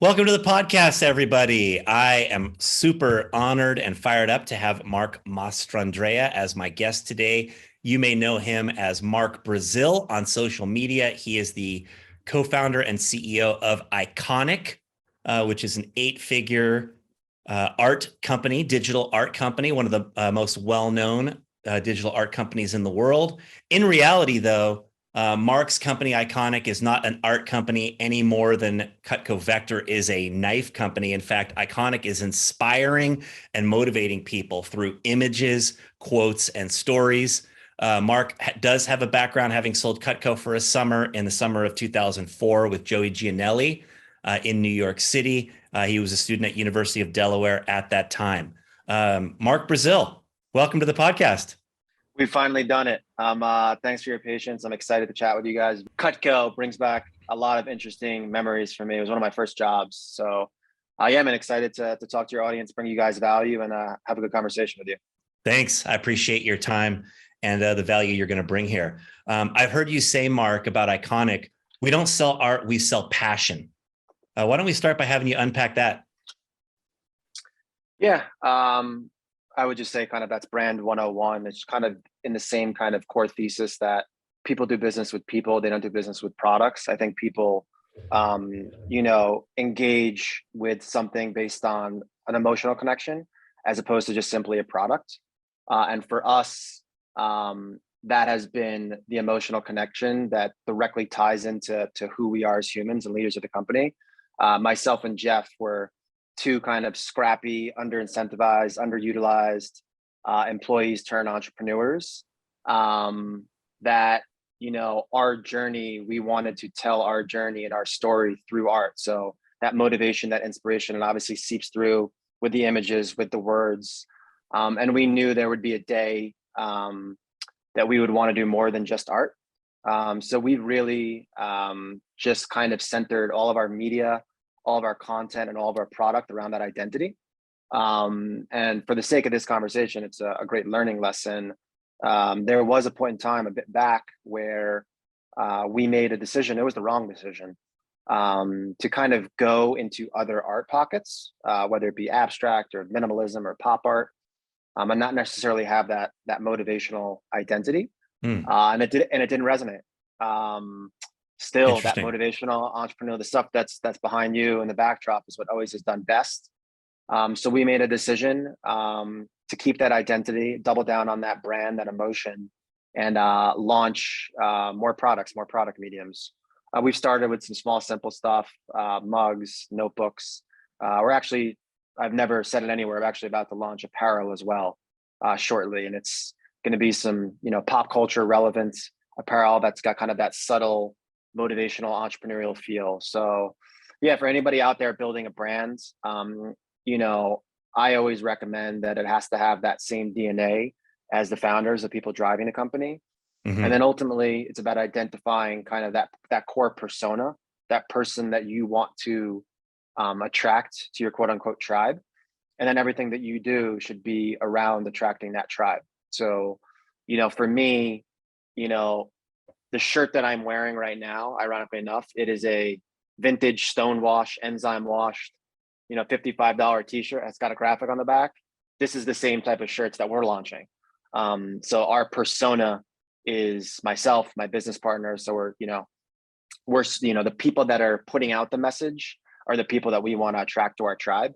Welcome to the podcast, everybody. I am super honored and fired up to have Mark Mastrandrea as my guest today. You may know him as MarkBrazil on social media. He is the co-founder and CEO of Ikonick, which is an eight-figure art company, digital art company, one of the most well-known digital art companies in the world. In reality, though, Mark's company, Ikonick, is not an art company any more than Cutco Vector is a knife company. In fact, Ikonick is inspiring and motivating people through images, quotes, and stories. Mark does have a background having sold Cutco for a summer in the summer of 2004 with Joey Gianelli in New York City. He was a student at University of Delaware at that time. MarkBrazil, welcome to the podcast. We've finally done it. Thanks for your patience. I'm excited to chat with you guys. Cutco brings back a lot of interesting memories for me. It was one of my first jobs. So I am excited to talk to your audience, bring you guys value, and have a good conversation with you. Thanks. I appreciate your time and the value you're going to bring here. I've heard you say, Mark, about Ikonick, we don't sell art, we sell passion. Why don't we start by having you unpack that? Yeah. I would just say kind of that's brand 101. It's kind of in the same kind of core thesis that people do business with people. They don't do business with products. I think people, engage with something based on an emotional connection as opposed to just simply a product. And for us, that has been the emotional connection that directly ties into who we are as humans and leaders of the company. Myself and Jeff were two kind of scrappy, under-incentivized, underutilized employees turned entrepreneurs that, our journey, we wanted to tell our journey and our story through art. So that motivation, that inspiration, and obviously seeps through with the images, with the words. And we knew there would be a day that we would want to do more than just art. So we really just kind of centered all of our media, all of our content, and all of our product around that identity. And for the sake of this conversation, it's a great learning lesson. There was a point in time a bit back where we made a decision, it was the wrong decision, to kind of go into other art pockets, whether it be abstract or minimalism or pop art, and not necessarily have that motivational identity. And it didn't resonate. Still, that motivational entrepreneur, the stuff that's behind you in the backdrop is what always has done best. So we made a decision to keep that identity, double down on that brand, that emotion, and launch more products, more product mediums. We've started with some small, simple stuff, mugs, notebooks. I've never said it anywhere, I'm actually about to launch apparel as well shortly. And it's going to be some, pop culture relevant apparel that's got kind of that subtle motivational entrepreneurial feel. So yeah, for anybody out there building a brand, I always recommend that it has to have that same DNA as the founders, the people driving the company. Mm-hmm. And then ultimately it's about identifying kind of that core persona, that person that you want to attract to your quote unquote tribe. And then everything that you do should be around attracting that tribe. So, for me, the shirt that I'm wearing right now, ironically enough, it is a vintage stone wash, enzyme washed, $55 t-shirt. It's got a graphic on the back. This is the same type of shirts that we're launching. So our persona is myself, my business partner. So we're the people that are putting out the message are the people that we want to attract to our tribe.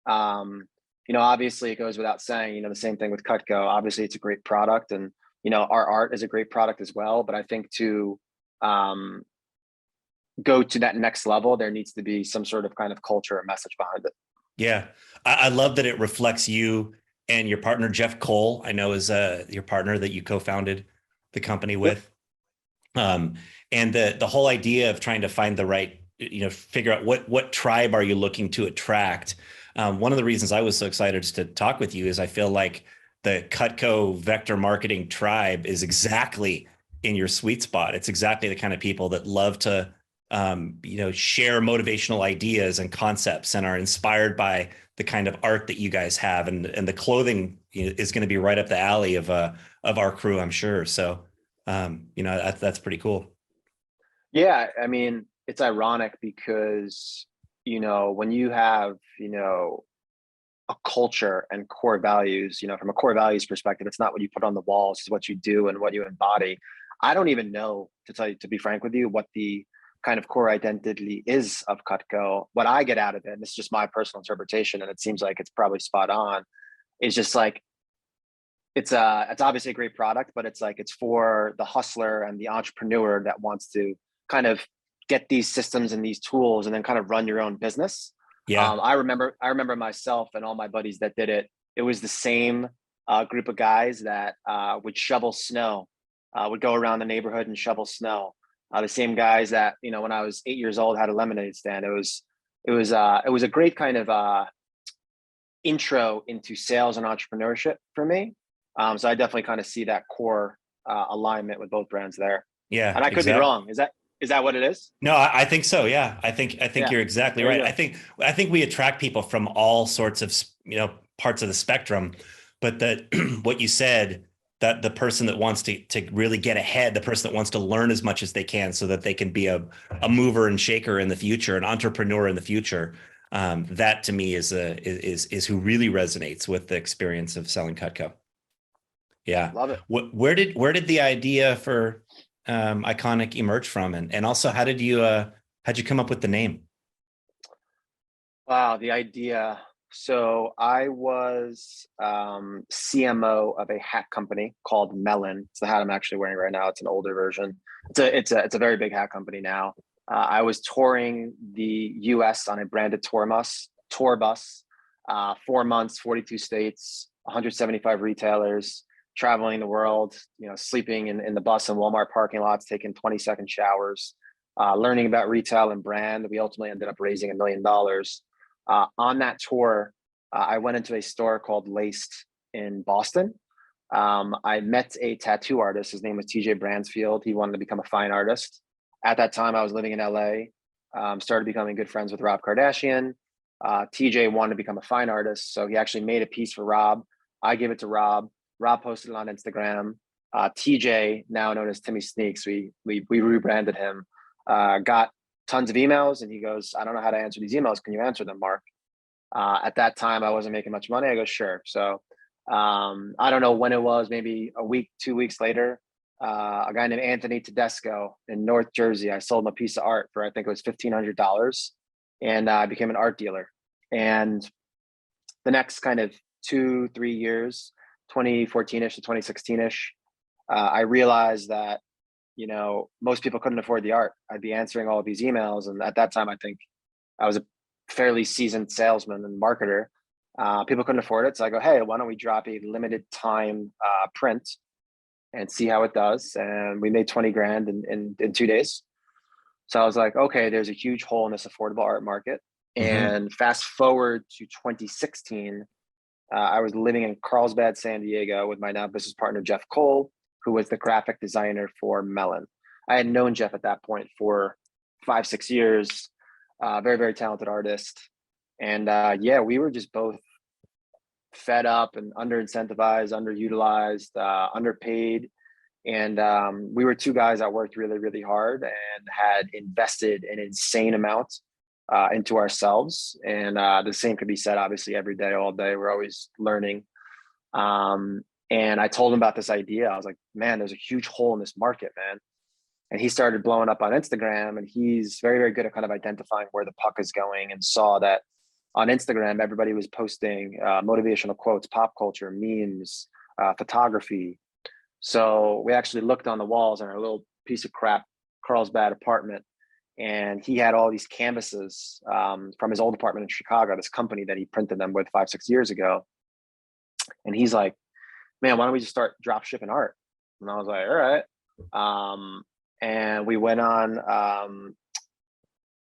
Obviously it goes without saying, the same thing with Cutco. Obviously it's a great product, and our art is a great product as well. But I think to go to that next level, there needs to be some sort of kind of culture or message behind it. Yeah. I love that it reflects you and your partner, Jeff Cole, I know is your partner that you co-founded the company with. Yep. And the whole idea of trying to find the right, figure out what tribe are you looking to attract. One of the reasons I was so excited to talk with you is I feel like the Cutco Vector marketing tribe is exactly in your sweet spot. It's exactly the kind of people that love to, share motivational ideas and concepts and are inspired by the kind of art that you guys have. And the clothing is going to be right up the alley of our crew, I'm sure. So, that's pretty cool. Yeah. I mean, it's ironic because, when you have, a culture and core values, from a core values perspective, it's not what you put on the walls, it's what you do and what you embody. I don't even know, to be frank with you, what the kind of core identity is of Cutco. What I get out of it, and this is just my personal interpretation, and it seems like it's probably spot on, is just like, it's obviously a great product, but it's like, it's for the hustler and the entrepreneur that wants to kind of get these systems and these tools and then kind of run your own business. Yeah. I remember myself and all my buddies that did it. It was the same group of guys that would shovel snow, would go around the neighborhood and shovel snow. The same guys that, when I was 8 years old, had a lemonade stand. It was a great kind of intro into sales and entrepreneurship for me. So I definitely kind of see that core alignment with both brands there. Yeah, And I could be exactly. wrong. Is that what it is? No, I think so. Yeah, I think Yeah, you're exactly there you right. go. I think we attract people from all sorts of parts of the spectrum, but that what you said, that the person that wants to really get ahead, the person that wants to learn as much as they can so that they can be a mover and shaker in the future, an entrepreneur in the future. That to me is who really resonates with the experience of selling Cutco. Yeah. Love it. Where did the idea for Ikonick emerge from, and also how'd you come up with the name? Wow, the idea. So I was CMO of a hat company called Melon. It's the hat I'm actually wearing right now. It's an older version. It's a very big hat company now. I was touring the U.S. on a branded tour bus, 4 months, 42 states, 175 retailers, traveling the world. Sleeping in the bus and Walmart parking lots, taking 20-second showers, learning about retail and brand. We ultimately ended up raising $1 million. On that tour, I went into a store called Laced in Boston. I met a tattoo artist. His name was TJ Bransfield. He wanted to become a fine artist. At that time, I was living in LA, started becoming good friends with Rob Kardashian. TJ wanted to become a fine artist, so he actually made a piece for Rob. I gave it to Rob. Rob posted it on Instagram. TJ, now known as Timmy Sneaks, we rebranded him, got tons of emails, and he goes, "I don't know how to answer these emails. Can you answer them, Mark?" At that time, I wasn't making much money. I go, "Sure." So I don't know when it was, maybe a week, 2 weeks later, a guy named Anthony Tedesco in North Jersey, I sold him a piece of art for, I think it was $1,500, and I became an art dealer. And the next kind of 2-3 years, 2014ish to 2016ish, I realized that most people couldn't afford the art. I'd be answering all of these emails, and at that time, I think I was a fairly seasoned salesman and marketer. People couldn't afford it, so I go, "Hey, why don't we drop a limited time print and see how it does?" And we made 20 grand in 2 days. So I was like, okay, there's a huge hole in this affordable art market. Hmm. And fast forward to 2016, I was living in Carlsbad, San Diego with my now business partner, Jeff Cole, who was the graphic designer for Melon. I had known Jeff at that point for 5-6 years, very, very talented artist. And yeah, we were just both fed up and under incentivized, underutilized, underpaid. And we were two guys that worked really, really hard and had invested an insane amount into ourselves. And the same could be said, obviously, every day, all day. We're always learning. And I told him about this idea. I was like, "Man, there's a huge hole in this market, man." And he started blowing up on Instagram, and he's very, very good at kind of identifying where the puck is going, and saw that on Instagram, everybody was posting motivational quotes, pop culture, memes, photography. So we actually looked on the walls in our little piece of crap Carlsbad apartment, and he had all these canvases from his old apartment in Chicago, this company that he printed them with 5-6 years ago. And he's like, "Man, why don't we just start drop shipping art?" And I was like, "All right." And we went on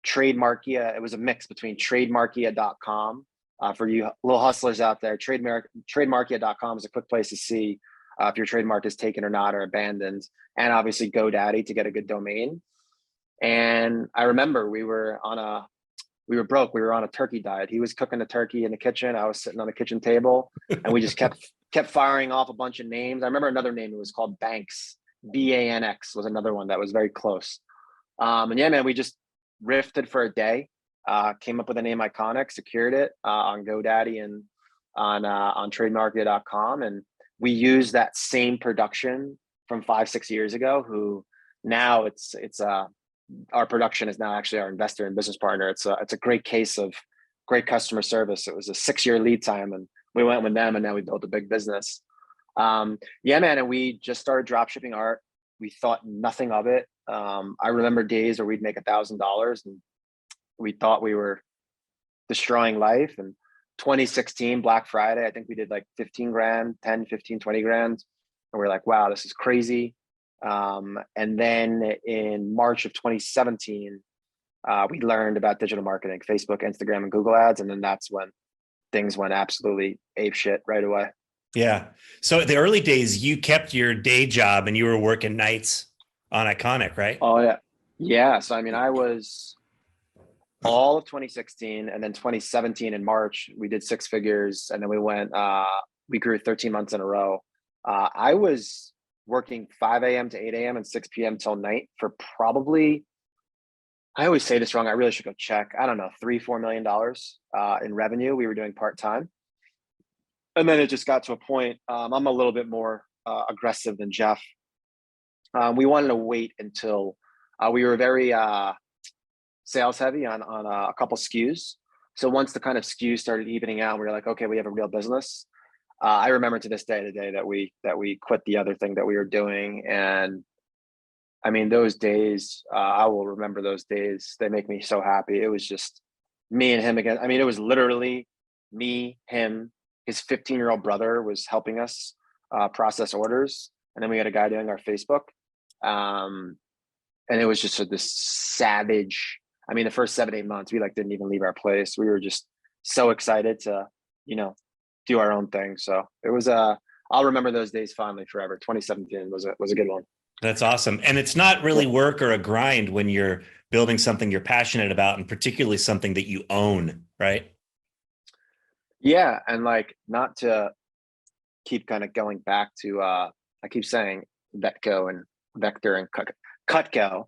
Trademarkia. It was a mix between trademarkia.com. For you little hustlers out there, trademarkia.com is a quick place to see if your trademark is taken or not, or abandoned, and obviously GoDaddy to get a good domain. And I remember we were broke. We were on a turkey diet. He was cooking the turkey in the kitchen. I was sitting on the kitchen table, and we just kept firing off a bunch of names. I remember another name. It was called Banks. BANX was another one that was very close. And yeah, man, we just riffed for a day. came up with the name Ikonick, secured it on GoDaddy and on trademarket.com. And we use that same production from 5-6 years ago, who now it's our production is now actually our investor and business partner. It's a great case of great customer service. It was a 6-year lead time, and we went with them, and now we built a big business. Yeah, man. And we just started drop shipping art. We thought nothing of it. I remember days where we'd make $1,000 and we thought we were destroying life. And 2016 Black Friday, I think we did like 15 grand, 10, 15, 20 grand. And we're like, wow, this is crazy. And then in March of 2017, we learned about digital marketing, Facebook, Instagram, and Google ads. And then that's when things went absolutely apeshit right away. Yeah. So the early days, you kept your day job and you were working nights on Ikonick, right? Oh yeah. Yeah. So, I mean, I was all of 2016, and then 2017 in March, we did 6 figures, and then we grew 13 months in a row. I was working 5 a.m. to 8 a.m. and 6 p.m. till night for probably, I always say this wrong, I really should go check, I don't know, $3-4 million in revenue we were doing part-time. And then it just got to a point, I'm a little bit more aggressive than Jeff. We wanted to wait until we were very sales heavy on a couple SKUs. So once the kind of SKUs started evening out, we were like, okay, we have a real business. I remember to this day, the day that we quit the other thing that we were doing. And I mean, those days, I will remember those days. They make me so happy. It was just me and him again. I mean, it was literally me, him, his 15-year-old brother was helping us process orders. And then we had a guy doing our Facebook. And it was just this savage, I mean, the first 7-8 months, we like didn't even leave our place. We were just so excited to, do our own thing. So it was, I'll remember those days fondly forever. 2017 was a good one. That's awesome. And it's not really work or a grind when you're building something you're passionate about, and particularly something that you own, right? Yeah. And like, not to keep kind of going back to, I keep saying Vetco and Vector and Cutco.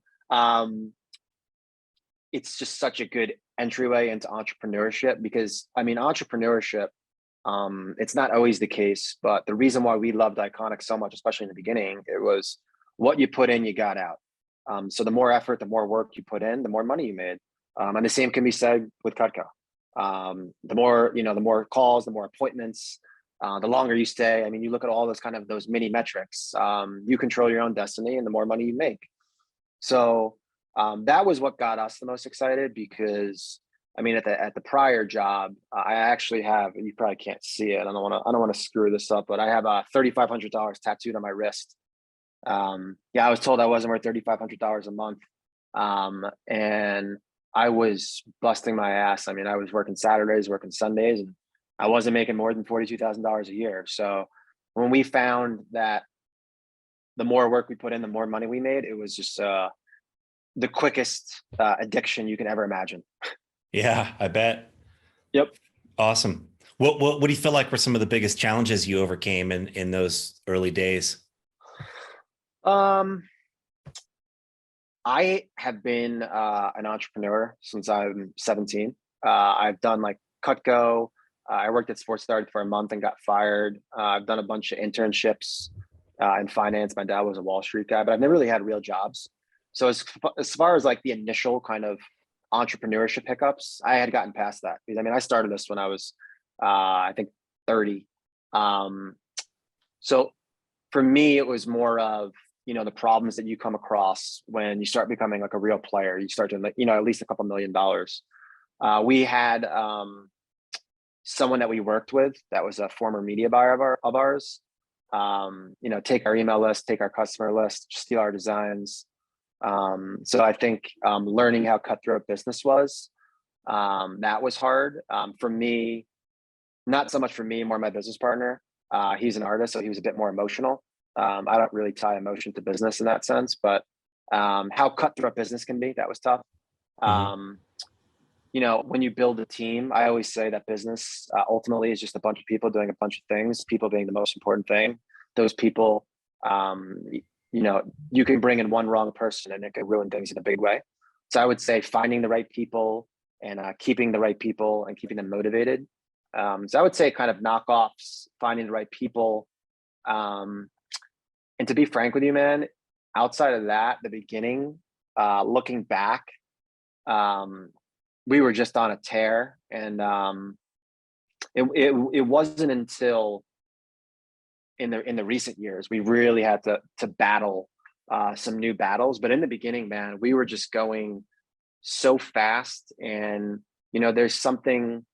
It's just such a good entryway into entrepreneurship, because I mean, entrepreneurship, it's not always the case, but the reason why we loved Ikonick so much, especially in the beginning, it was what you put in, you got out. So the more effort, the more work you put in, the more money you made. And the same can be said with Cutco. The more calls, the more appointments, the longer you stay. I mean, you look at all those mini metrics. You control your own destiny, and the more money you make. So that was what got us the most excited, because I mean, at the prior job, I actually have, you probably can't see it. I don't want to screw this up, but I have $3,500 tattooed on my wrist. Yeah, I was told I wasn't worth $3,500 a month. And I was busting my ass. I mean, I was working Saturdays, working Sundays, and I wasn't making more than $42,000 a year. So when we found that the more work we put in, the more money we made, it was just the quickest addiction you can ever imagine. Yeah, I bet. Yep. Awesome. What do you feel like were some of the biggest challenges you overcame in those early days? I have been an entrepreneur since I'm 17. I've done like Cutco. I worked at Sports Stars for a month and got fired. I've done a bunch of internships in finance. My dad was a Wall Street guy, but I've never really had real jobs. So as far as like the initial kind of entrepreneurship hiccups, I had gotten past that, because I mean, I started this when I was, I think 30. So for me, it was more of, the problems that you come across when you start becoming like a real player. You start to, at least a couple $1 million. We had someone that we worked with that was a former media buyer of ours, take our email list, take our customer list, steal our designs. So I think learning how cutthroat business was, that was hard for me. Not so much for me, more my business partner. He's an artist, so he was a bit more emotional. I don't really tie emotion to business in that sense, but how cutthroat business can be, that was tough. Mm-hmm. When you build a team, I always say that business ultimately is just a bunch of people doing a bunch of things, people being the most important thing. Those people, you can bring in one wrong person and it could ruin things in a big way. So I would say finding the right people, and keeping the right people and keeping them motivated. So I would say kind of knockoffs, finding the right people. And to be frank with you, man, outside of that, the beginning, looking back, we were just on a tear, and it wasn't until in the recent years we really had to battle some new battles. But in the beginning, man, we were just going so fast, and there's something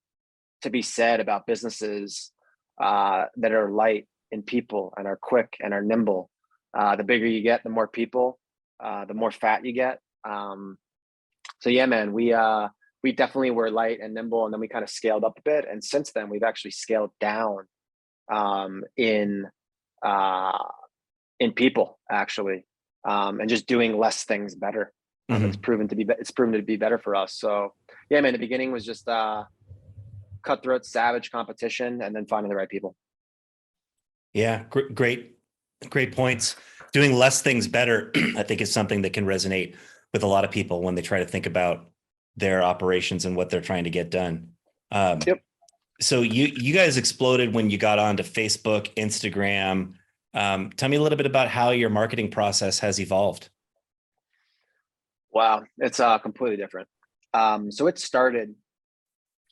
to be said about businesses that are light in people and are quick and are nimble. The bigger you get, the more people, the more fat you get. So yeah, man, we definitely were light and nimble, and then we kind of scaled up a bit. And since then, we've actually scaled down in people, actually, and just doing less things better. It's proven to be better for us. So yeah, man, the beginning was just cutthroat, savage competition, and then finding the right people. Yeah, great points. Doing less things better, I think, is something that can resonate with a lot of people when they try to think about their operations and what they're trying to get done. Yep. So you guys exploded when you got onto Facebook, Instagram. Tell me a little bit about how your marketing process has evolved. Wow, it's completely different. So it started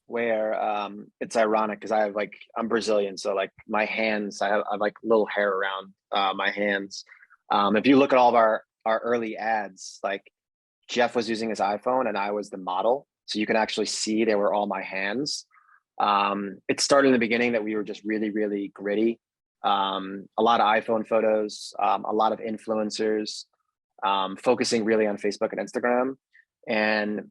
where it's ironic because I'm Brazilian, so like my hands, I have like little hair around my hands. If you look at all of our early ads, like Jeff was using his iPhone and I was the model, so you can actually see they were all my hands. It started in the beginning that we were just really, really gritty. A lot of iPhone photos, a lot of influencers, focusing really on Facebook and Instagram. And,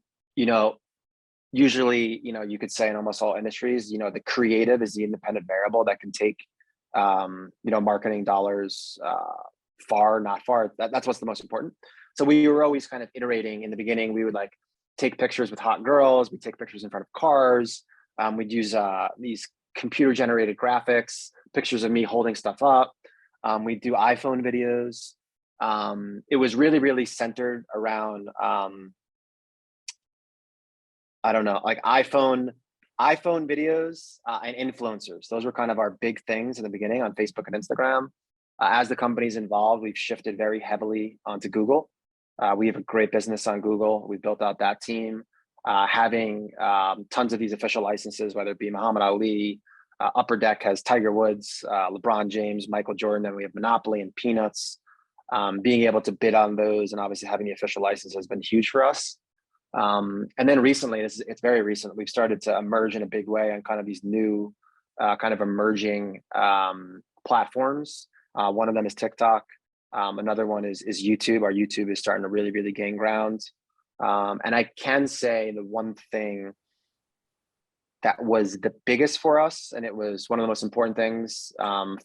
usually, you could say in almost all industries, the creative is the independent variable that can take, marketing dollars far, not far. That's what's the most important. So we were always kind of iterating. In the beginning, we would like take pictures with hot girls. We'd take pictures in front of cars. We'd use these computer generated graphics, pictures of me holding stuff up. We'd do iPhone videos. It was really, really centered around, I don't know, like iPhone videos and influencers. Those were kind of our big things in the beginning on Facebook and Instagram. As the company's involved, we've shifted very heavily onto Google. We have a great business on Google. We built out that team, having tons of these official licenses, whether it be Muhammad Ali, Upper Deck has Tiger Woods, LeBron James, Michael Jordan, and we have Monopoly and Peanuts. Being able to bid on those and obviously having the official license has been huge for us. And then recently, it's very recent, we've started to emerge in a big way on kind of these new kind of emerging platforms. One of them is TikTok. Another one is YouTube. Our YouTube is starting to really, really gain ground. And I can say the one thing that was the biggest for us, and it was one of the most important things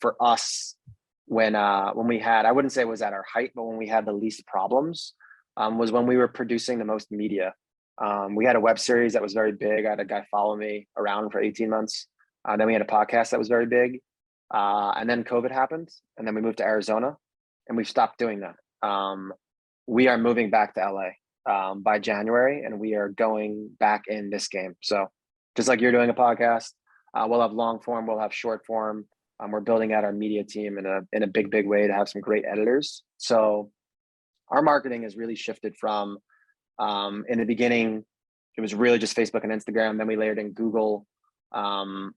for us when we had, I wouldn't say it was at our height, but when we had the least problems, was when we were producing the most media. We had a web series that was very big. I had a guy follow me around for 18 months. Then we had a podcast that was very big. And then COVID happened, and then we moved to Arizona, and we've stopped doing that. We are moving back to LA by January, and we are going back in this game. So just like you're doing a podcast, we'll have long form, we'll have short form. We're building out our media team in a big, big way to have some great editors. So our marketing has really shifted from, in the beginning, it was really just Facebook and Instagram. Then we layered in Google. COVID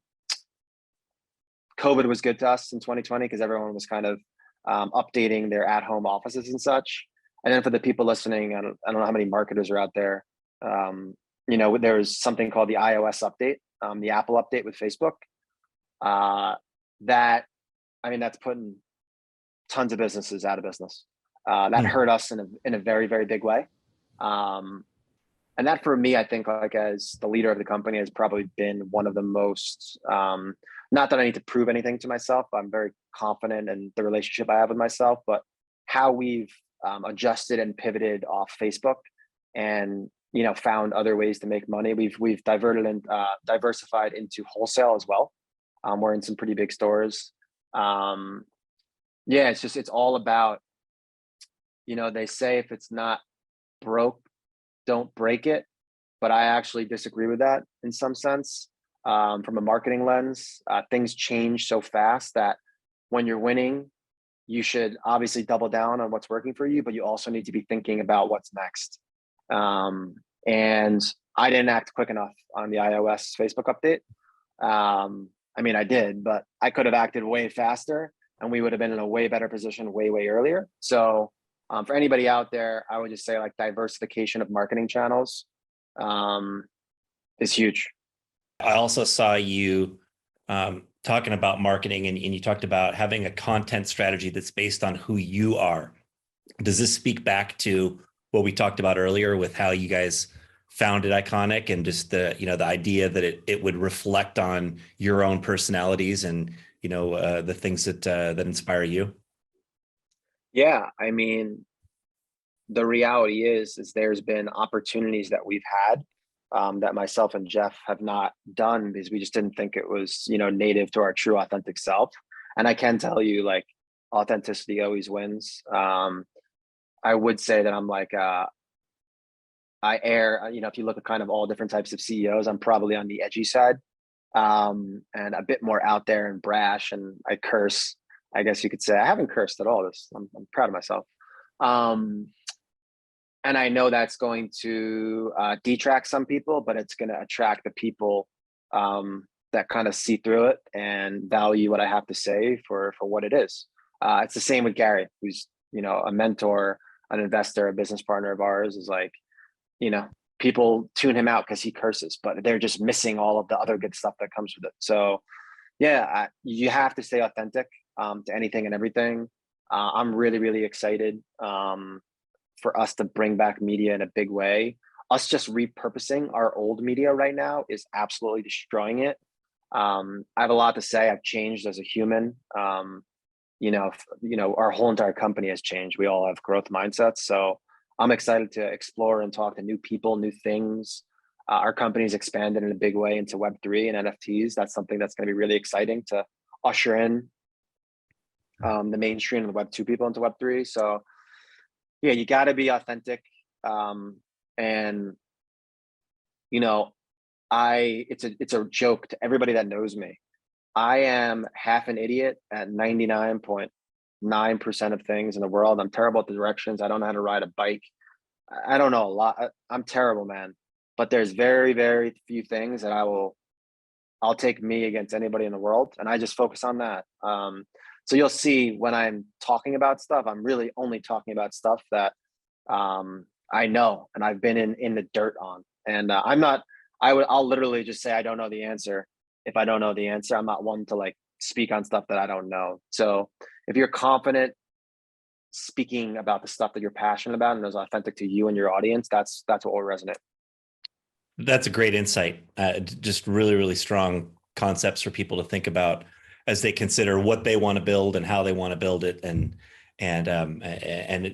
was good to us in 2020 because everyone was kind of updating their at-home offices and such. And then for the people listening, I don't know how many marketers are out there. There's something called the iOS update, the Apple update with Facebook. That's putting tons of businesses out of business. That hurt us in a very, very big way. And that for me, I think, like as the leader of the company, has probably been one of the most, not that I need to prove anything to myself. I'm very confident in the relationship I have with myself, but how we've adjusted and pivoted off Facebook and, found other ways to make money. We've diverted and diversified into wholesale as well. We're in some pretty big stores. It's all about, they say if it's not broke, don't break it. but I actually disagree with that in some sense. From a marketing lens, things change so fast that when you're winning, you should obviously double down on what's working for you, but you also need to be thinking about what's next. And I didn't act quick enough on the iOS Facebook update. I mean, I did, but I could have acted way faster and we would have been in a way better position way earlier. So for anybody out there, I would just say like diversification of marketing channels is huge. I also saw you talking about marketing, and you talked about having a content strategy that's based on who you are. Does this speak back to what we talked about earlier with how you guys founded Ikonick, and just the, you know, the idea that it would reflect on your own personalities and, you know, the things that that inspire you? Yeah, I mean, the reality is there's been opportunities that we've had that myself and Jeff have not done because we just didn't think it was, you know, native to our true authentic self. And I can tell you, like, authenticity always wins. I would say that I'm like I err, you know, if you look at kind of all different types of CEOs, I'm probably on the edgy side, and a bit more out there and brash, and I curse, I guess you could say. I haven't cursed at all. I'm proud of myself. Um, and I know that's going to detract some people, but it's going to attract the people that kind of see through it and value what I have to say for what it is. It's the same with Gary, who's, you know, a mentor, an investor, a business partner of ours. Is like, you know, people tune him out because he curses, but they're just missing all of the other good stuff that comes with it. So yeah, you have to stay authentic to anything and everything. I'm really excited for us to bring back media in a big way. Us just repurposing our old media right now is absolutely destroying it. I have a lot to say. I've changed as a human. Our whole entire company has changed. We all have growth mindsets. So I'm excited to explore and talk to new people, new things. Our company's expanded in a big way into Web3 and NFTs. That's something that's going to be really exciting to usher in the mainstream and the Web2 people into Web3. So yeah, you got to be authentic. And you know, it's a joke to everybody that knows me. I am half an idiot at 99.9% of things in the world. I'm terrible at the directions. I don't know how to ride a bike. I don't know a lot. I'm terrible, man. But there's very few things that I'll take me against anybody in the world, and I just focus on that. So you'll see when I'm talking about stuff, I'm really only talking about stuff that I know and I've been in the dirt on. And I'm not. I'll literally just say I don't know the answer. If I don't know the answer, I'm not one to like speak on stuff that I don't know. So if you're confident speaking about the stuff that you're passionate about and is authentic to you and your audience, that's what will resonate. That's a great insight. Just really strong concepts for people to think about as they consider what they want to build and how they want to build it, and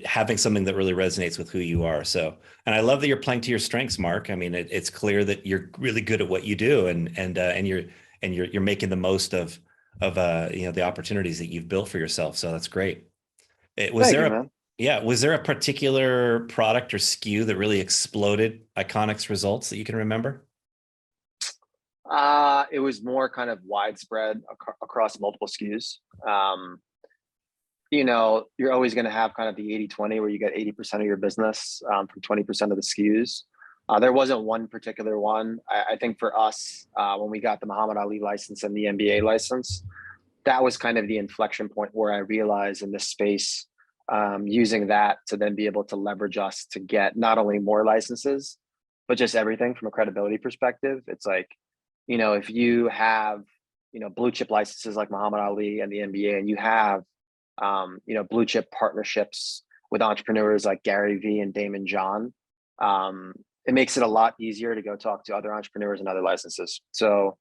having something that really resonates with who you are. So, and I love that you're playing to your strengths, Mark. I mean, it's clear that you're really good at what you do, and you're making the most of the opportunities that you've built for yourself. So that's great. Was Thank there you, a man. Yeah, was there a particular product or SKU that really exploded Iconic's results that you can remember? It was more kind of widespread across multiple SKUs. You're always going to have kind of the 80-20 where you get 80% of your business from 20% of the SKUs. There wasn't one particular one. I think for us, when we got the Muhammad Ali license and the NBA license, that was kind of the inflection point where I realized in this space, using that to then be able to leverage us to get not only more licenses, but just everything from a credibility perspective. It's like, if you have, blue chip licenses like Muhammad Ali and the NBA, and you have, blue chip partnerships with entrepreneurs like Gary Vee and Damon John, it makes it a lot easier to go talk to other entrepreneurs and other licenses. So,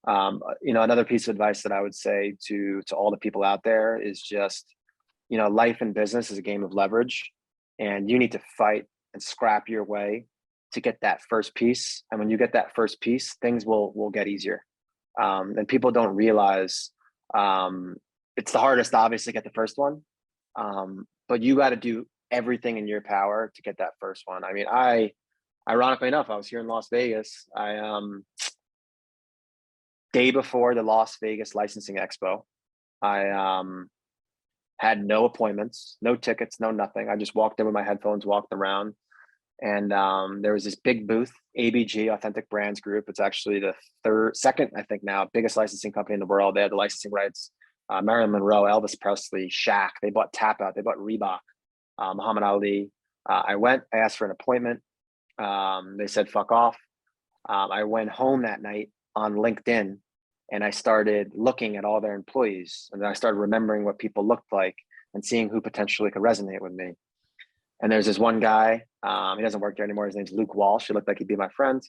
another piece of advice that I would say to all the people out there is just, life and business is a game of leverage, and you need to fight and scrap your way to get that first piece. And when you get that first piece, things will get easier. And people don't realize it's the hardest to obviously get the first one, but you got to do everything in your power to get that first one. I mean, I ironically enough, I was here in Las Vegas. Day before the Las Vegas Licensing Expo, I had no appointments, no tickets, no nothing. I just walked in with my headphones, walked around, and there was this big booth, ABG, Authentic Brands Group. It's actually the second, I think now, biggest licensing company in the world. They had the licensing rights. Marilyn Monroe, Elvis Presley, Shaq. They bought Tap Out. They bought Reebok, Muhammad Ali. I went. I asked for an appointment. They said, "Fuck off." I went home that night on LinkedIn, and I started looking at all their employees, and then I started remembering what people looked like and seeing who potentially could resonate with me. And there's this one guy, he doesn't work there anymore. His name's Luke Walsh. He looked like he'd be my friend.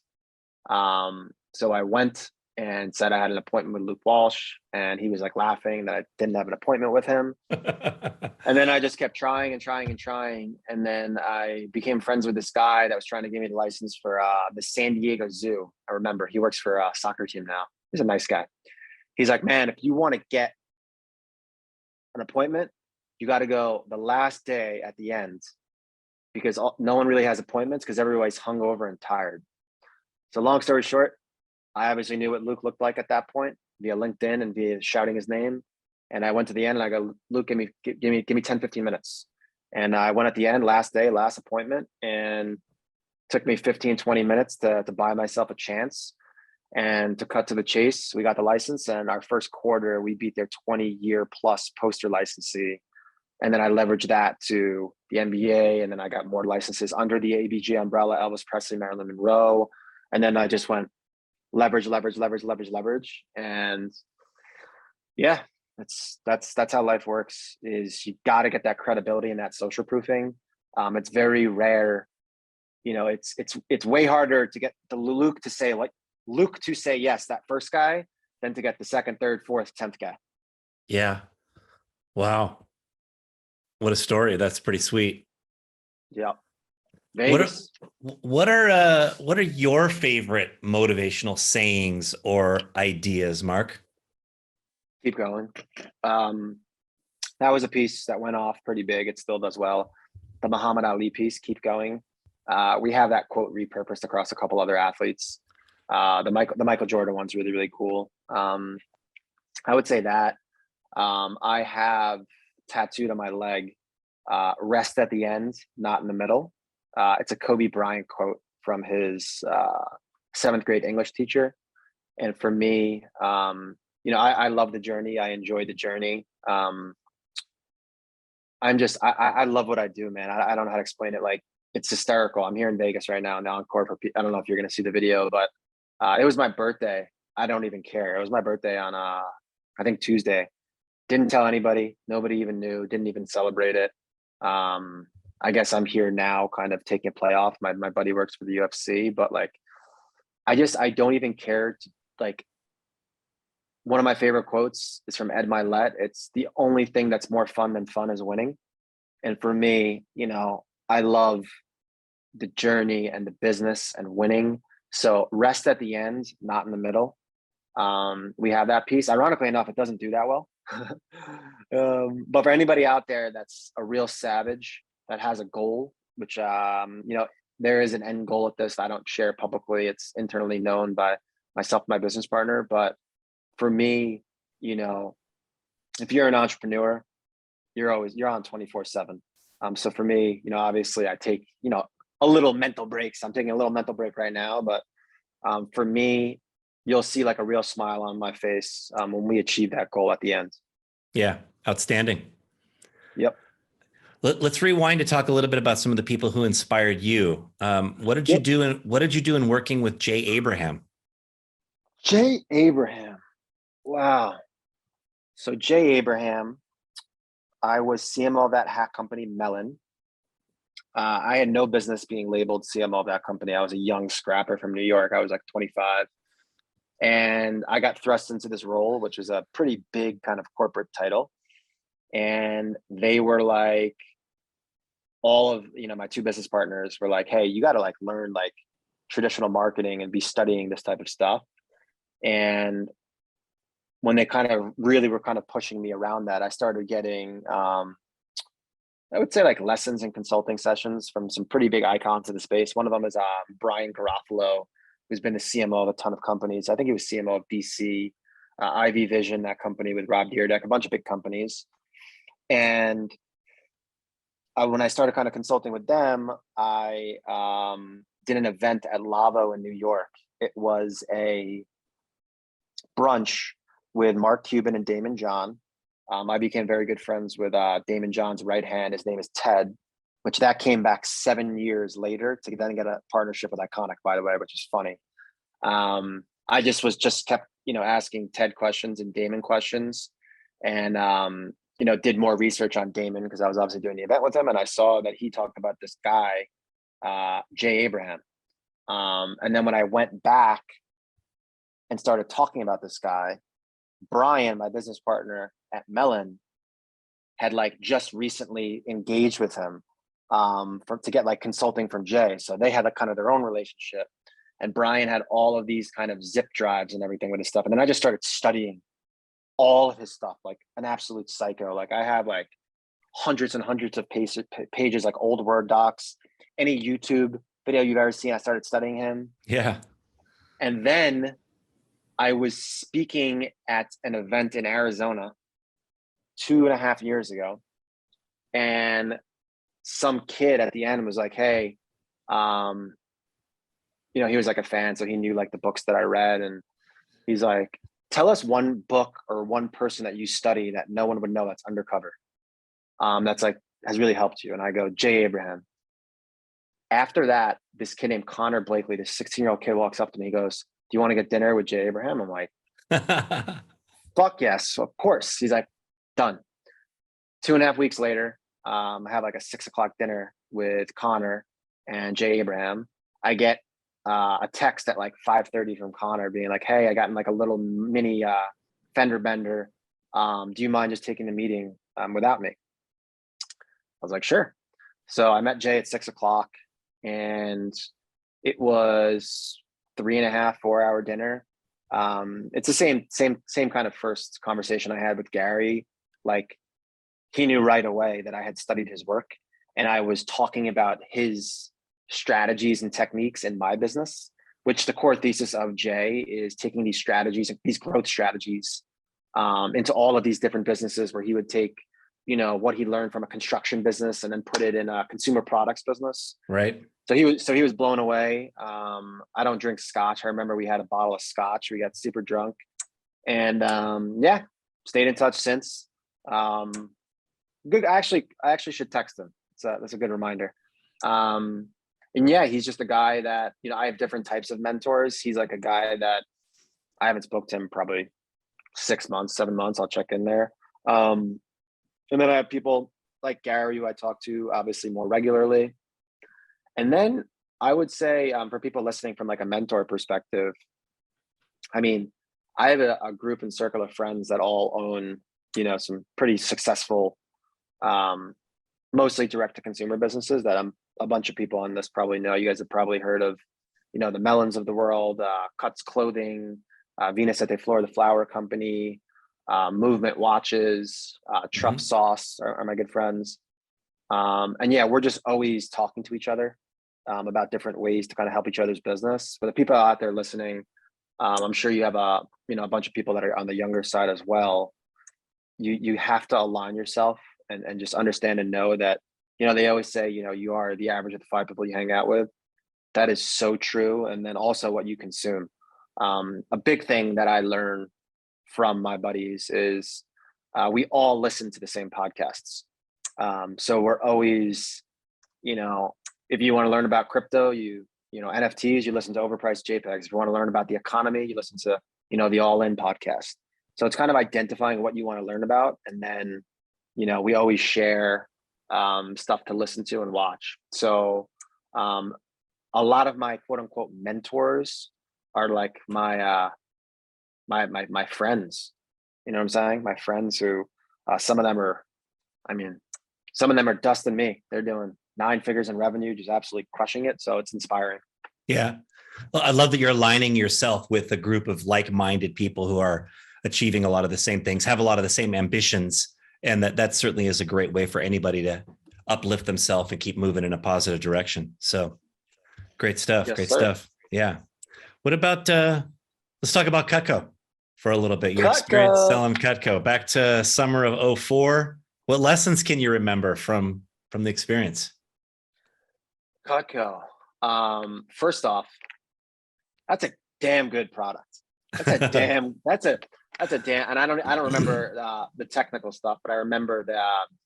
So I went and said I had an appointment with Luke Walsh, and he was like laughing that I didn't have an appointment with him. And then I just kept trying and trying and trying. And then I became friends with this guy that was trying to give me the license for the San Diego Zoo. I remember he works for a soccer team now. He's a nice guy. He's like, man, if you want to get an appointment, you got to go the last day at the end, because no one really has appointments because everybody's hungover and tired. So long story short, I obviously knew what Luke looked like at that point via LinkedIn and via shouting his name. And I went to the end and I go, Luke, give me 10, 15 minutes. And I went at the end, last day, last appointment, and took me 15, 20 minutes to buy myself a chance. And to cut to the chase, we got the license, and our first quarter, we beat their 20-year plus poster licensee. And then I leveraged that to the NBA, and then I got more licenses under the ABG umbrella, Elvis Presley, Marilyn Monroe. And then I just went leverage. And yeah, that's how life works, is you got to get that credibility and that social proofing. It's very rare. You know, it's way harder to get the Luke to say yes, that first guy, than to get the second, third, fourth, 10th guy. Yeah. Wow. What a story. That's pretty sweet. Yeah. Vegas. What are your favorite motivational sayings or ideas, Mark? Keep going. That was a piece that went off pretty big. It still does well. The Muhammad Ali piece, keep going. We have that quote repurposed across a couple other athletes. The Michael Jordan one's really, really cool. I would say that. I have tattooed on my leg, rest at the end, not in the middle. It's a Kobe Bryant quote from his 7th grade English teacher. And for me, I love the journey. I enjoy the journey. I love what I do, man. I don't know how to explain it. Like, it's hysterical. I'm here in Vegas right now in the Encore. I don't know if you're going to see the video, but it was my birthday. I don't even care. It was my birthday on, I think Tuesday. Didn't tell anybody. Nobody even knew. Didn't even celebrate it. I guess I'm here now kind of taking a play off. My buddy works for the UFC, but like, I don't even care to, like, one of my favorite quotes is from Ed Milet. It's the only thing that's more fun than fun is winning. And for me, I love the journey and the business and winning. So rest at the end, not in the middle. We have that piece. Ironically enough, it doesn't do that well. But for anybody out there that's a real savage, that has a goal, which, there is an end goal at this. I don't share publicly. It's internally known by myself, my business partner. But for me, if you're an entrepreneur, you're on 24/7. So for me, obviously I take, a little mental breaks. I'm taking a little mental break right now, but for me, you'll see like a real smile on my face when we achieve that goal at the end. Yeah. Outstanding. Yep. Let's rewind to talk a little bit about some of the people who inspired you. What did you do in working with Jay Abraham? Jay Abraham. Wow. So Jay Abraham, I was CMO of that hat company, Melon. I had no business being labeled CMO of that company. I was a young scrapper from New York. I was like 25. And I got thrust into this role, which was a pretty big kind of corporate title. And they were like, all of, my two business partners were like, hey, you got to like learn like traditional marketing and be studying this type of stuff. And when they kind of really were kind of pushing me around that, I started getting I would say like lessons and consulting sessions from some pretty big icons of the space. One of them is Brian Garofalo, who's been the CMO of a ton of companies. I think he was CMO of DC, IV Vision, that company with Rob Dyrdek, a bunch of big companies. And when I started kind of consulting with them, I did an event at Lavo in New York. It was a brunch with Mark Cuban and Damon John. I became very good friends with Damon John's right hand. His name is Ted, which that came back 7 years later to then get a partnership with Ikonick, by the way, which is funny. I just kept, asking Ted questions and Damon questions, and, did more research on Damon because I was obviously doing the event with him. And I saw that he talked about this guy, Jay Abraham. And then when I went back and started talking about this guy, Brian, my business partner at Mellon, had like just recently engaged with him to get like consulting from Jay. So they had a kind of their own relationship. And Brian had all of these kind of zip drives and everything with his stuff. And then I just started studying all of his stuff, like an absolute psycho. Like I have like hundreds and hundreds of pages, like old Word docs, any YouTube video you've ever seen. I started studying him. Yeah. And then I was speaking at an event in Arizona 2.5 years ago. And some kid at the end was like, hey, he was like a fan. So he knew like the books that I read. And he's like, tell us one book or one person that you study that no one would know that's undercover. That's like, has really helped you. And I go, Jay Abraham. After that, this kid named Connor Blakely, this 16-year-old kid walks up to me. He goes, do you want to get dinner with Jay Abraham? I'm like, fuck yes, of course. He's like, done. 2.5 weeks later, I have like a 6 o'clock dinner with Connor and Jay Abraham. I get a text at like 5:30 from Connor being like, hey, I got in like a little mini fender bender. Do you mind just taking the meeting without me? I was like, sure. So I met Jay at 6 o'clock, and it was 3.5, 4-hour dinner. It's the same kind of first conversation I had with Gary. Like, he knew right away that I had studied his work, and I was talking about his strategies and techniques in my business, which the core thesis of Jay is taking these strategies, these growth strategies, into all of these different businesses, where he would take, what he learned from a construction business and then put it in a consumer products business. Right. So he was blown away. I don't drink scotch. I remember we had a bottle of scotch. We got super drunk, and stayed in touch since. Good. I actually should text him. That's a good reminder. And yeah, he's just a guy that, I have different types of mentors. He's like a guy that I haven't spoke to him probably 6 months, 7 months. I'll check in there. And then I have people like Gary, who I talk to obviously more regularly. And then I would say, for people listening from like a mentor perspective, I mean, I have a group and circle of friends that all own, some pretty successful, mostly direct to consumer businesses that a bunch of people on this probably know. You guys have probably heard of, the Mellons of the world, Cuts Clothing, Venus et Fleur, the flower company, Movement Watches, Truff Sauce are my good friends. And yeah, we're just always talking to each other about different ways to kind of help each other's business. For the people out there listening, I'm sure you have a bunch of people that are on the younger side as well. You have to align yourself and just understand and know that, they always say, you are the average of the 5 people you hang out with. That is so true. And then also what you consume. A big thing that I learned from my buddies is we all listen to the same podcasts. So we're always, if you want to learn about crypto, NFTs, you listen to Overpriced JPEGs. If you want to learn about the economy, you listen to, the All In podcast. So it's kind of identifying what you want to learn about. And then, we always share stuff to listen to and watch. So a lot of my quote unquote mentors are like my friends. You know what I'm saying? My friends who some of them are dust than me. They're doing 9 figures in revenue, just absolutely crushing it. So it's inspiring. Yeah. Well, I love that you're aligning yourself with a group of like-minded people who are achieving a lot of the same things, have a lot of the same ambitions. And that certainly is a great way for anybody to uplift themselves and keep moving in a positive direction. So great stuff. Yes, Great sir. stuff. Yeah. What about, let's talk about Cutco for a little bit. Your experience Cutco. selling Cutco back to summer of '04. What lessons can you remember from the experience? Cutco. First off, that's a damn good product. That's a damn. That's a damn. And I don't remember the technical stuff, but I remember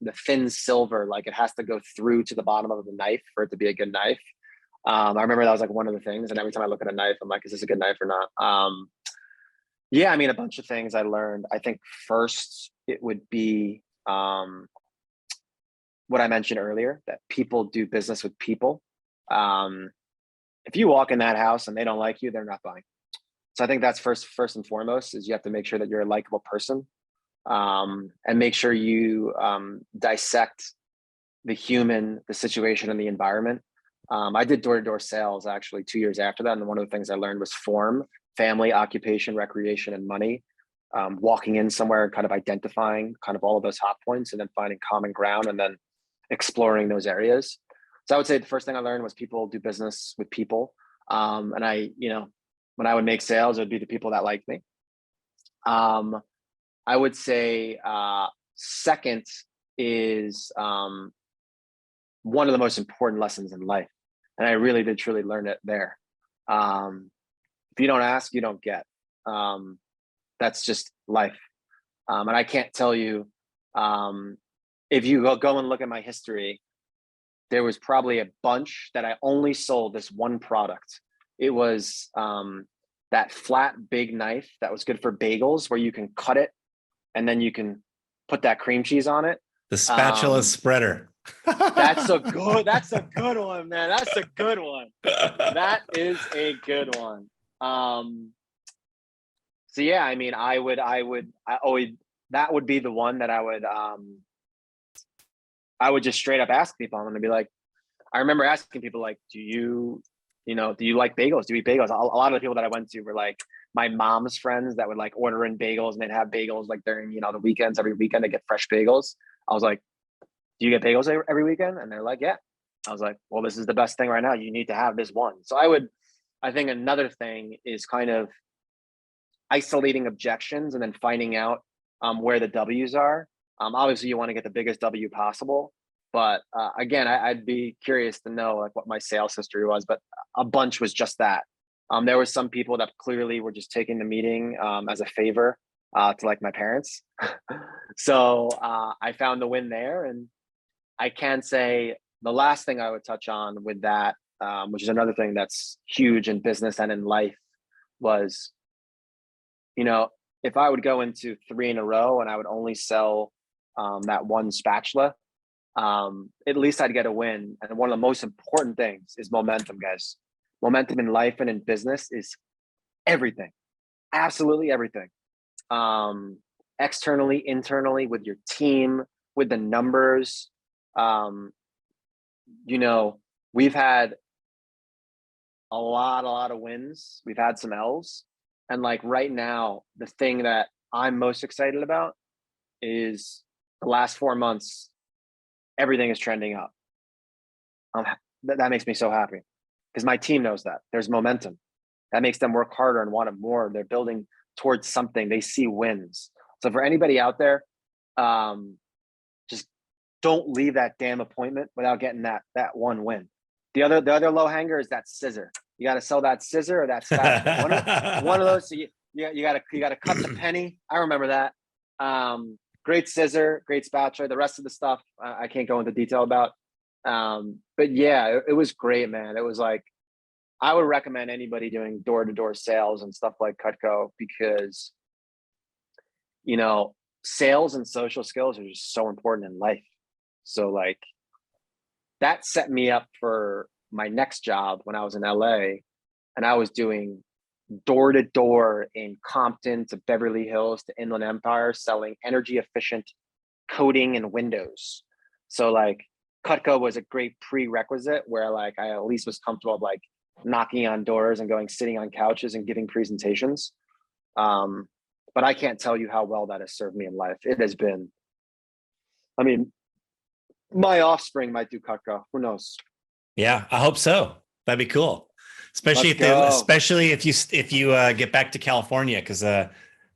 the thin silver. Like it has to go through to the bottom of the knife for it to be a good knife. I remember that was like one of the things. And every time I look at a knife, I'm like, is this a good knife or not? Yeah, I mean, a bunch of things I learned. I think first it would be what I mentioned earlier, that people do business with people. If you walk in that house and they don't like you, they're not buying. So I think that's first and foremost is you have to make sure that you're a likable person, and make sure you dissect the human, the situation, and the environment. I did door-to-door sales actually 2 years after that, and one of the things I learned was form, family, occupation, recreation, and money. Walking in somewhere and kind of identifying kind of all of those hot points, and then finding common ground, and then exploring those areas. So I would say the first thing I learned was people do business with people. And when I would make sales, it would be the people that liked me. I would say second is one of the most important lessons in life. And I really did truly learn it there. If you don't ask, you don't get. That's just life. And I can't tell you, if you go and look at my history, there was probably a bunch that I only sold this one product. It was that flat, big knife that was good for bagels, where you can cut it and then you can put that cream cheese on it. The spatula spreader. That's a good one, man. That's a good one. That is a good one. So yeah, I mean, that would be the one that I would just straight up ask people. I'm going to be like, I remember asking people like, do you like bagels? Do you eat bagels? A lot of the people that I went to were like my mom's friends that would like order in bagels, and they'd have bagels like during, the weekends. Every weekend they get fresh bagels. I was like, do you get bagels every weekend? And they're like, yeah. I was like, well, this is the best thing right now. You need to have this one. So I think another thing is kind of isolating objections and then finding out where the W's are. Obviously you want to get the biggest W possible, but again, I'd be curious to know like what my sales history was, but a bunch was just that. There were some people that clearly were just taking the meeting as a favor to like my parents. So I found the win there. And I can say the last thing I would touch on with that, which is another thing that's huge in business and in life, was, if I would go into 3 in a row and I would only sell that one spatula, at least I'd get a win. And one of the most important things is momentum, guys. Momentum in life and in business is everything, absolutely everything. Externally, internally, with your team, with the numbers. We've had a lot of wins. We've had some L's. And like right now, the thing that I'm most excited about is the last 4 months, everything is trending up. That makes me so happy because my team knows that there's momentum. That makes them work harder and want it more. They're building towards something. They see wins. So for anybody out there, just don't leave that damn appointment without getting that one win. The other low hanger is that scissor. You got to sell that scissor or that spatula. one of those. So you got to cut the penny. I remember that. Great scissor, great spatula. The rest of the stuff I can't go into detail about. But yeah, it was great, man. It was like, I would recommend anybody doing door-to-door sales and stuff like Cutco because, sales and social skills are just so important in life. So like that set me up for my next job when I was in LA, and I was doing door-to-door in Compton to Beverly Hills to Inland Empire, selling energy efficient coating and windows. So like Cutco was a great prerequisite where like I at least was comfortable like knocking on doors and sitting on couches and giving presentations. But I can't tell you how well that has served me in life. It has been, My offspring might do Cutco. Who knows? Yeah, I hope so. That'd be cool. Especially Let's if they, go. especially if you get back to California, because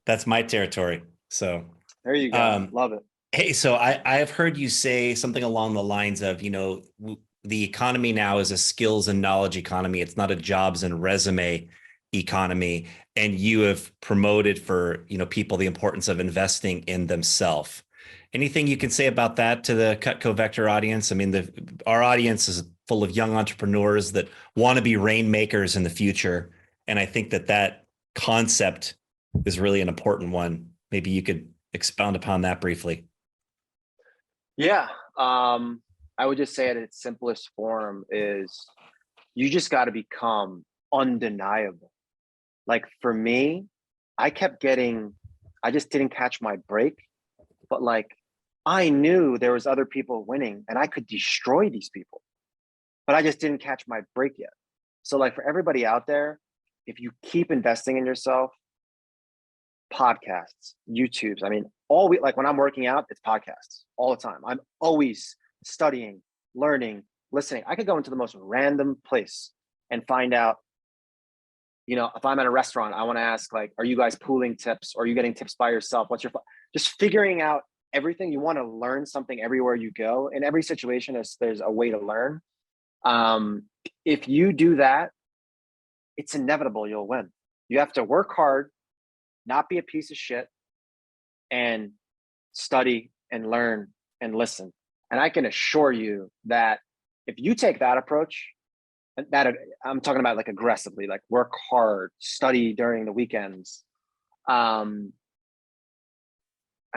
that's my territory. So, There you go. um, Love it. hey, so I have heard you say something along the lines of, the economy now is a skills and knowledge economy. It's not a jobs and resume economy. And you have promoted for, people the importance of investing in themselves. Anything you can say about that to the Cutco Vector audience? I mean, our audience is full of young entrepreneurs that want to be rainmakers in the future. And I think that concept is really an important one. Maybe you could expound upon that briefly. Yeah. I would just say at its simplest form is you just got to become undeniable. Like for me, I just didn't catch my break, but like I knew there was other people winning and I could destroy these people, but I just didn't catch my break yet. So like for everybody out there, if you keep investing in yourself, podcasts, YouTubes. I mean, like when I'm working out, it's podcasts all the time. I'm always studying, learning, listening. I could go into the most random place and find out, if I'm at a restaurant, I want to ask like, are you guys pooling tips? Or are you getting tips by yourself? Just figuring out everything. You want to learn something everywhere you go. In every situation, there's a way to learn. If you do that, it's inevitable you'll win. You have to work hard, not be a piece of shit, and study and learn and listen. And I can assure you that if you take that approach, that I'm talking about like aggressively, like work hard, study during the weekends. I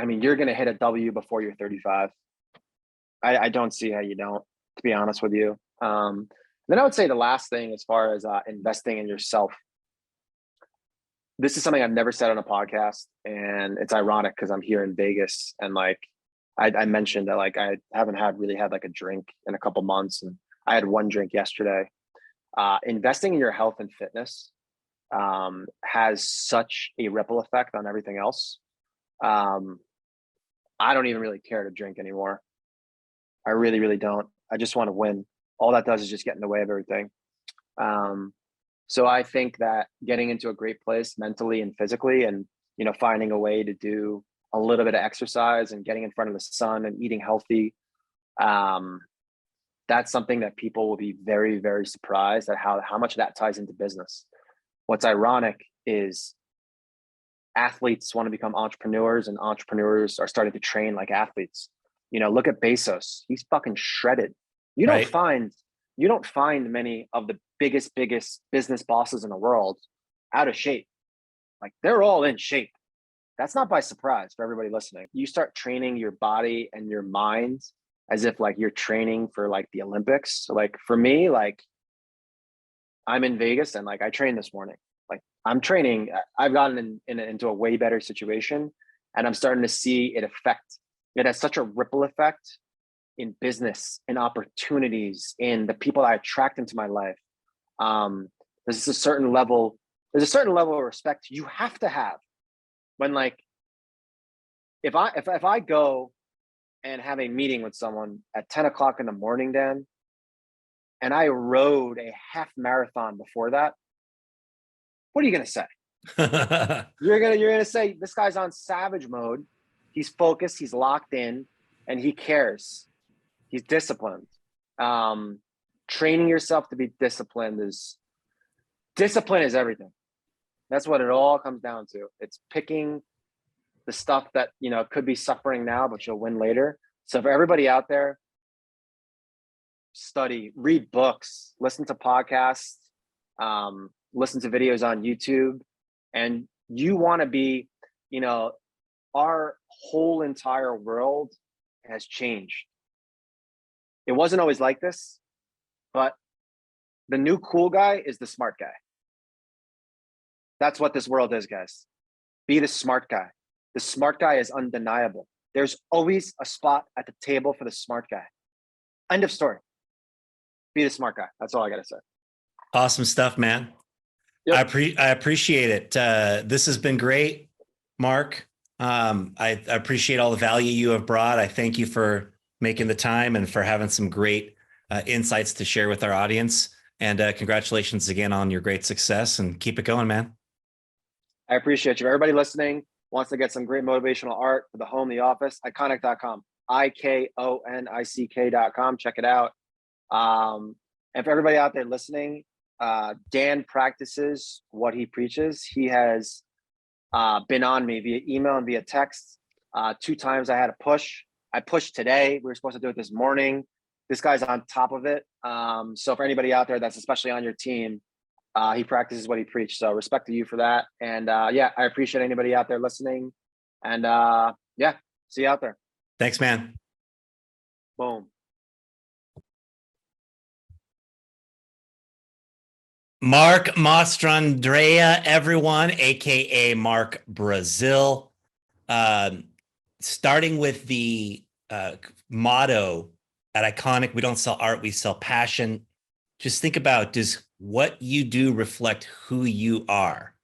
mean, you're going to hit a W before you're 35. I don't see how you don't, to be honest with you. Then I would say the last thing as far as investing in yourself. This is something I've never said on a podcast, and it's ironic because I'm here in Vegas, and like I mentioned that like I haven't really had like a drink in a couple months, and I had one drink yesterday. Investing in your health and fitness has such a ripple effect on everything else. I don't even really care to drink anymore. I really, really don't. I just want to win. All that does is just get in the way of everything. So I think that getting into a great place mentally and physically, and finding a way to do a little bit of exercise and getting in front of the sun and eating healthy, that's something that people will be very, very surprised at how much that ties into business. What's ironic is athletes want to become entrepreneurs, and entrepreneurs are starting to train like athletes. Look at Bezos. He's fucking shredded. You don't find many of the biggest business bosses in the world out of shape. Like they're all in shape. That's not by surprise for everybody listening. You start training your body and your mind as if like you're training for like the Olympics. So like for me, like I'm in Vegas and like I trained this morning. Like I'm training. I've gotten into a way better situation, and I'm starting to see it affect. It has such a ripple effect in business, in opportunities, in the people I attract into my life. There's a certain level of respect you have to have when like if I go and have a meeting with someone at 10 o'clock in the morning, Dan, and I rode a half marathon before that, what are you gonna say? You're gonna say this guy's on savage mode. He's focused, he's locked in, and he cares. He's disciplined. Training yourself to be disciplined is everything. That's what it all comes down to. It's picking the stuff that could be suffering now, but you'll win later. So for everybody out there, study, read books, listen to podcasts, listen to videos on YouTube, and you want to be, our whole entire world has changed. It wasn't always like this, but the new cool guy is the smart guy. That's what this world is, guys. Be the smart guy. The smart guy is undeniable. There's always a spot at the table for the smart guy. End of story. Be the smart guy. That's all I got to say. Awesome stuff, man. Yep. I appreciate it. This has been great, Mark. I appreciate all the value you have brought. I thank you for making the time and for having some great insights to share with our audience. And congratulations again on your great success, and keep it going, man. I appreciate you. Everybody listening wants to get some great motivational art for the home, the office, Ikonick.com, Ikonick.com. Check it out. And for everybody out there listening, Dan practices what he preaches. He has been on me via email and via text. 2 times I had a push. I pushed today. We were supposed to do it this morning. This guy's on top of it. So for anybody out there that's especially on your team, he practices what he preached. So respect to you for that. And yeah, I appreciate anybody out there listening. And yeah, see you out there. Thanks, man. Boom. Mark Mastrandrea, everyone, aka MarkBrazil. Starting with the motto at Ikonick, we don't sell art, we sell passion. Just think about, does what you do reflect who you are,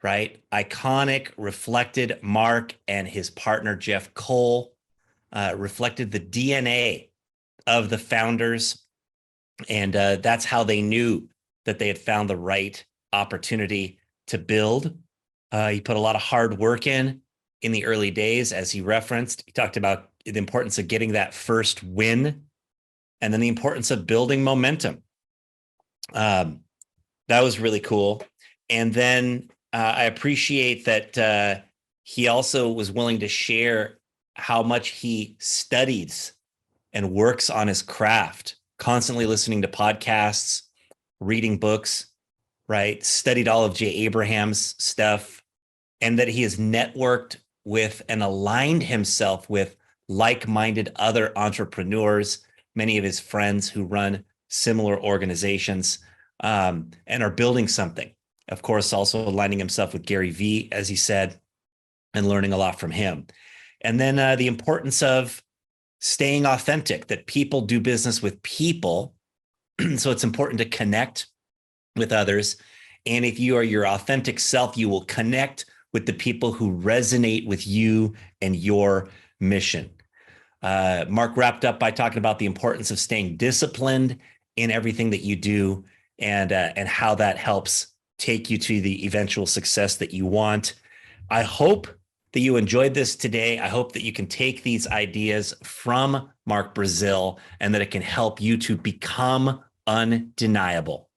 right? Ikonick reflected Mark and his partner, Jeff Cole, reflected the DNA of the founders. And that's how they knew that they had found the right opportunity to build. He put a lot of hard work in the early days, as he referenced. He talked about the importance of getting that first win, and then the importance of building momentum. That was really cool. And then I appreciate that he also was willing to share how much he studies and works on his craft, constantly listening to podcasts, reading books, right? Studied all of Jay Abraham's stuff, and that he has networked with and aligned himself with like-minded other entrepreneurs, many of his friends who run similar organizations and are building something. Of course, also aligning himself with Gary Vee, as he said, and learning a lot from him. And then the importance of staying authentic, that people do business with people. So it's important to connect with others. And if you are your authentic self, you will connect with the people who resonate with you and your mission. Mark wrapped up by talking about the importance of staying disciplined in everything that you do, and how that helps take you to the eventual success that you want. I hope that you enjoyed this today. I hope that you can take these ideas from MarkBrazil and that it can help you to become undeniable.